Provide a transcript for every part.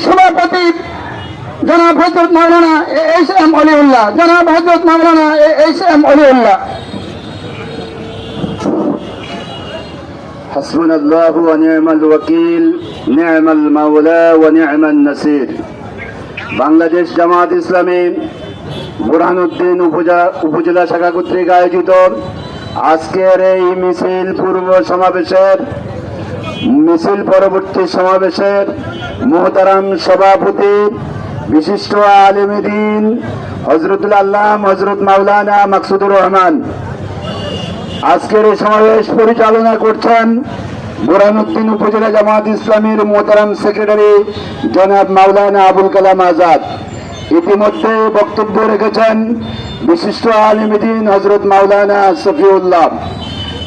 সভাপতি জনাব Hazrat Maulana H M Waliullah, জনাব হযরত মাওলানা এইচ এম অলিউল্লাহ। হাসবুনাল্লাহু ওয়া নি'মাল ওয়াকিল, নি'মাল মাওলা ওয়া নি'মান নাসির। বাংলাদেশ জামাত ইসলামী বুরহানুদ্দিন উপজেলা শাখা কর্তৃক আয়োজিত আজকের এই মিছিল পূর্ব সমাবেশের মিছিল পরবর্তী সমাবেশের মুহতারাম সভাপতি বিশিষ্ট আলেমে দ্বীন হযরতুল আল্লাম হযরত মাওলানা মাকসুদুর রহমান, আজকের এই সমাবেশ পরিচালনা করছেন বুরহানুদ্দিন উপজেলা জামাত ইসলামীর মুহতারাম সেক্রেটারি জনাব মাওলানা আবুল কালাম আজাদ। ইতিমধ্যে বক্তব্য রেখেছেন বিশিষ্ট আলেমে দ্বীন হযরত মাওলানা সফিউল্লাহ।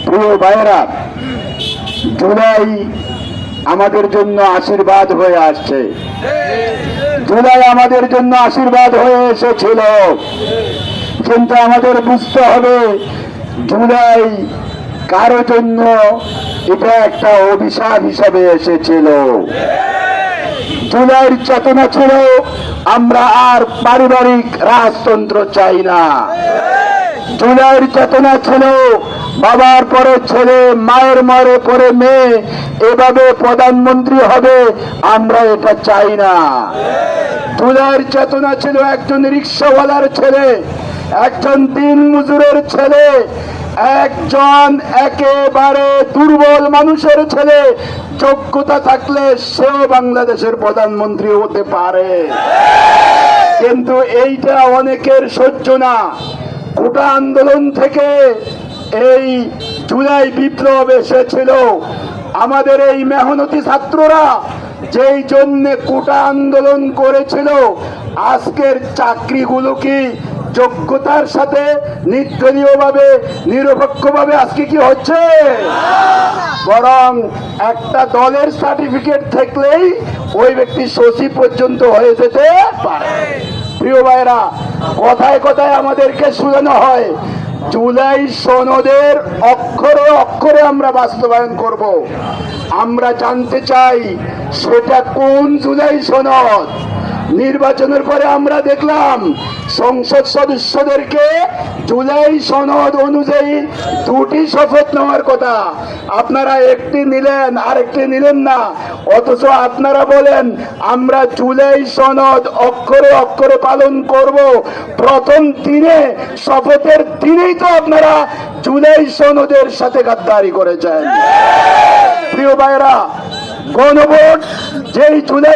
প্রিয় ভাইয়েরা, জুলাই আমাদের জন্য আশীর্বাদ হয়ে আসছে, জুলাই আমাদের জন্য আশীর্বাদ হয়ে এসেছিল, কিন্তু আমাদের বুঝতে হবে জুলাই কারো জন্য এটা একটা অভিশাপ হিসাবে এসেছিল। জুলাইয়ের চেতনা ছিল আমরা আর পারিবারিক রাজতন্ত্র চাই না। জুলাইয়ের চেতনা ছিল বাবার পরে ছেলে, মায়ের পরে মেয়ে এভাবে প্রধানমন্ত্রী হবে, আমরা এটা চাই না। জুলাইয়ের চেতনা ছিল একজন রিক্সাওয়ালার ছেলে, একজন দিন মজুরের ছেলে, একজন একেবারে দুর্বল মানুষের ছেলে যোগ্যতা থাকলে সেও বাংলাদেশের প্রধানমন্ত্রী হতে পারে। কিন্তু এইটা অনেকের সহ্য না। কোটা আন্দোলন থেকে এই জুলাই বিপ্লব এসেছিল। আমাদের এই মেহনতি ছাত্ররা যেই জন্যে কোটা আন্দোলন করেছিল, আজকের চাকরিগুলো কি যোগ্যতার সাথে নির্দলীয়ভাবে নিরপেক্ষভাবে আজকে কি হচ্ছে? বরং একটা দলের সার্টিফিকেট থাকলেই ওই ব্যক্তি সচিব পর্যন্ত হয়ে যেতে পারে। প্রিয় ভাইরা, কথায় কথায় আমাদেরকে শোনানো হয় জুলাই সনদের অক্ষরে অক্ষরে আমরা বাস্তবায়ন করব। আমরা জানতে চাই সেটা কোন জুলাই সনদ। নির্বাচনের পরে আমরা দেখলাম সংসদ সদস্যদেরকে জুলাই সনদ অনুযায়ী দুটি শপথ নেওয়ার কথা, আপনারা একটি নিলেন আরেকটি নিলেন না। অথচ আপনারা বলেন আমরা জুলাই সনদ অক্ষরে অক্ষরে পালন করব। প্রথম দিনে শপথের দিনেই তো আপনারা জুলাই সনদের সাথে গাদ্দারি করেছেন। প্রিয় ভাইরা, গণভোট যেই জুলাই